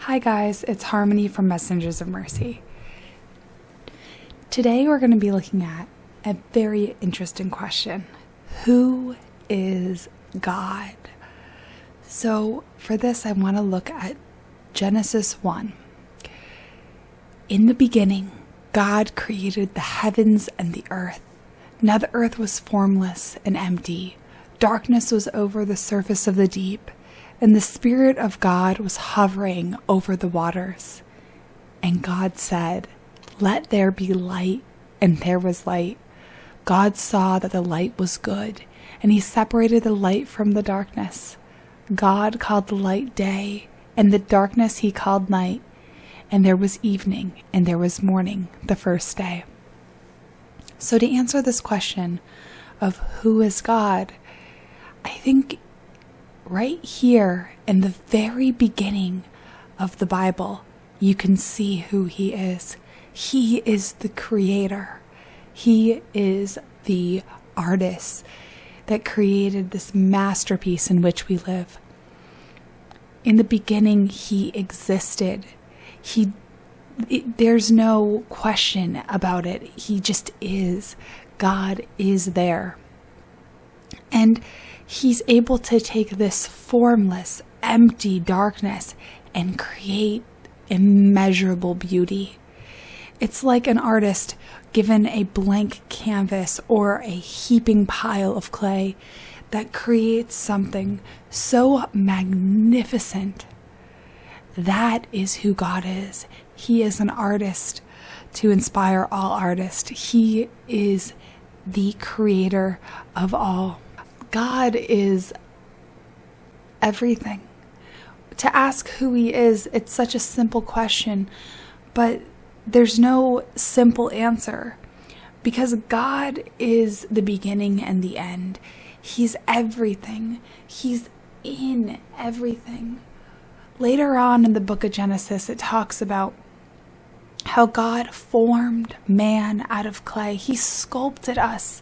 Hi guys, it's Harmony from Messengers of Mercy. Today we're going to be looking at a very interesting question. Who is God? So for this I want to look at Genesis 1. In the beginning, God created the heavens and the earth. Now the earth was formless and empty. Darkness was over the surface of the deep, and the Spirit of God was hovering over the waters. And God said, "Let there be light," and there was light. God saw that the light was good, and he separated the light from the darkness. God called the light day, and the darkness he called night. And there was evening, and there was morning, the first day. So to answer this question of who is God, I think right here in the very beginning of the Bible, you can see who he is. He is the creator. He is the artist that created this masterpiece in which we live. In the beginning, he existed. There's no question about it. He just is. God is there. And he's able to take this formless, empty darkness and create immeasurable beauty. It's like an artist given a blank canvas or a heaping pile of clay that creates something so magnificent. That is who God is. He is an artist to inspire all artists. He is the creator of all. God is everything. To ask who he is, it's such a simple question, but there's no simple answer because God is the beginning and the end. He's everything. He's in everything. Later on in the book of Genesis, it talks about how God formed man out of clay. He sculpted us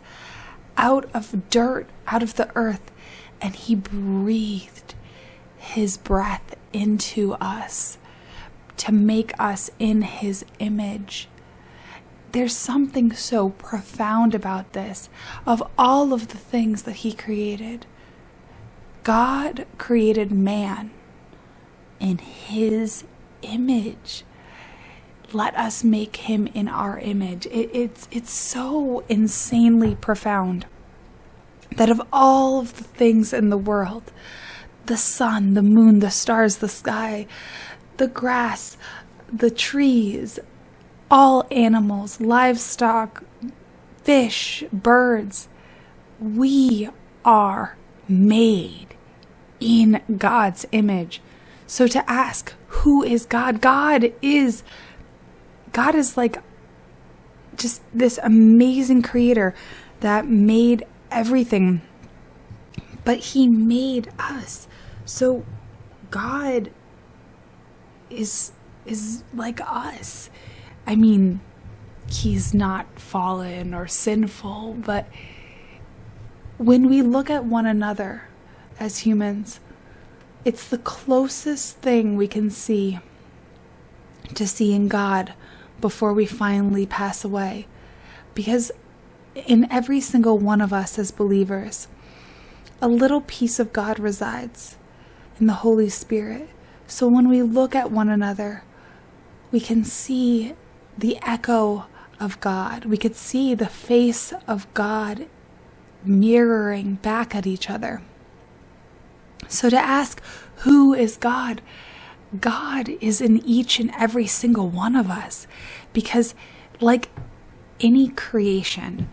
out of dirt, out of the earth, and he breathed his breath into us to make us in his image. There's something so profound about this. Of all of the things that he created, God created man in his image. Let us make him in our image. It's so insanely profound that of all of the things in the world, the sun, the moon, the stars, the sky, the grass, the trees, all animals, livestock, fish, birds, we are made in God's image. So to ask, who is God? God is like just this amazing creator that made everything, but he made us. So God is like us. I mean, he's not fallen or sinful, but when we look at one another as humans, it's the closest thing we can see to seeing God before we finally pass away. Because in every single one of us as believers, a little piece of God resides in the Holy Spirit. So when we look at one another, we can see the echo of God. We could see the face of God mirroring back at each other. So to ask, who is God? God is in each and every single one of us, because like any creation,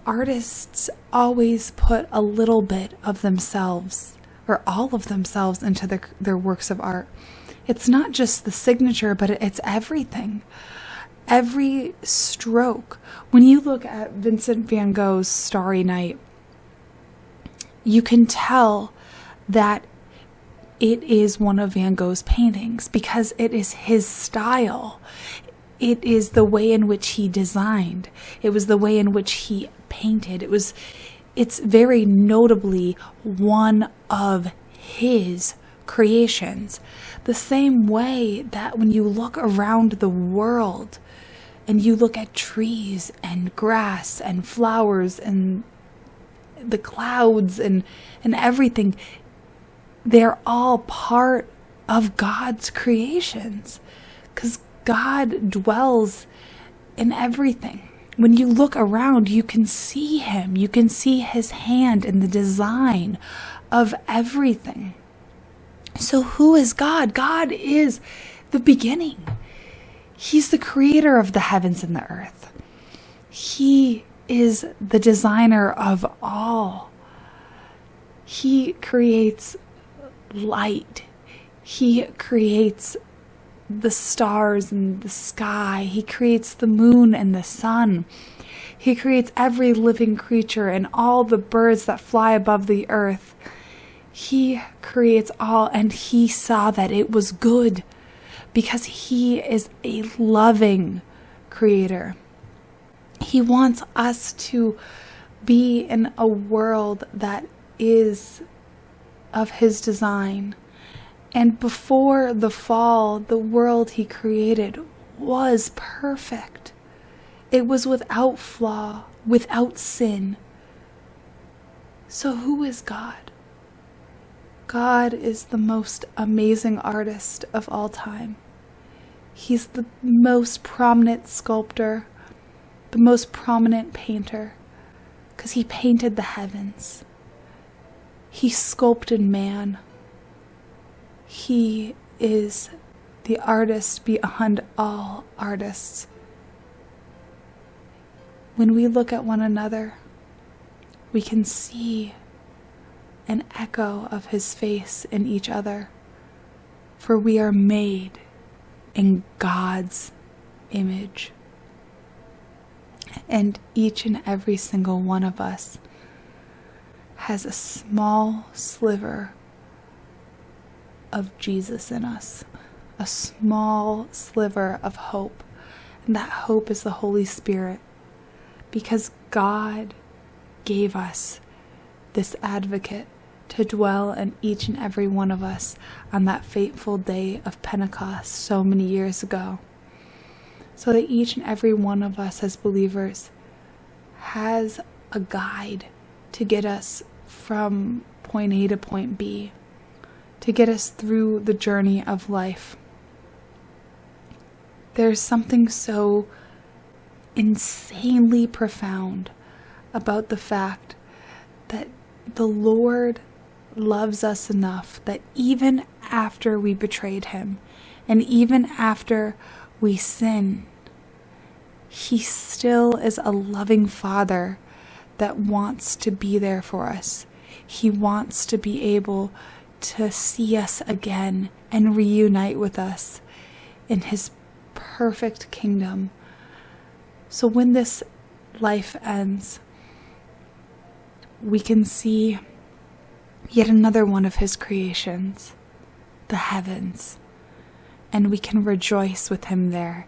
artists always put a little bit of themselves or all of themselves into their works of art. It's not just the signature, but it's everything. Every stroke. When you look at Vincent van Gogh's Starry Night, you can tell that it is one of Van Gogh's paintings because it is his style. It is the way in which he designed. It was the way in which he painted. It's very notably one of his creations. The same way that when you look around the world and you look at trees and grass and flowers and the clouds and everything, they're all part of God's creations, because God dwells in everything. When you look around, you can see him. You can see his hand in the design of everything. So who is God? God is the beginning. He's the creator of the heavens and the earth. He is the designer of all. He creates light. He creates the stars and the sky. He creates the moon and the sun. He creates every living creature and all the birds that fly above the earth. He creates all, and he saw that it was good, because he is a loving creator. He wants us to be in a world that is of his design. And before the fall, the world he created was perfect. It was without flaw, without sin. So who is God? God is the most amazing artist of all time. He's the most prominent sculptor, the most prominent painter, because he painted the heavens. He sculpted man. He is the artist beyond all artists. When we look at one another, we can see an echo of his face in each other, for we are made in God's image. And each and every single one of us has a small sliver of Jesus in us, a small sliver of hope. And that hope is the Holy Spirit, because God gave us this advocate to dwell in each and every one of us on that fateful day of Pentecost so many years ago, so that each and every one of us as believers has a guide to get us from point A to point B, to get us through the journey of life. There's something so insanely profound about the fact that the Lord loves us enough that even after we betrayed him, and even after we sin, he still is a loving Father that wants to be there for us. He wants to be able to see us again and reunite with us in his perfect kingdom. So when this life ends, we can see yet another one of his creations, the heavens, and we can rejoice with him there,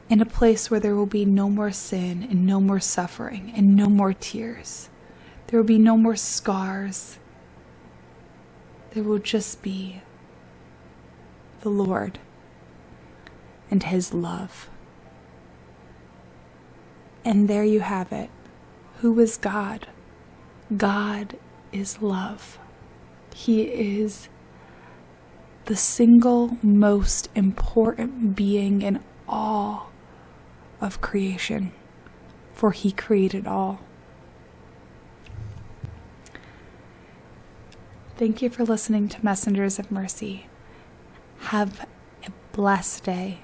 in a place where there will be no more sin and no more suffering and no more tears. There will be no more scars. There will just be the Lord and his love. And there you have it. Who is God? God is love. He is the single most important being in all of creation, for he created all. Thank you for listening to Messengers of Mercy. Have a blessed day.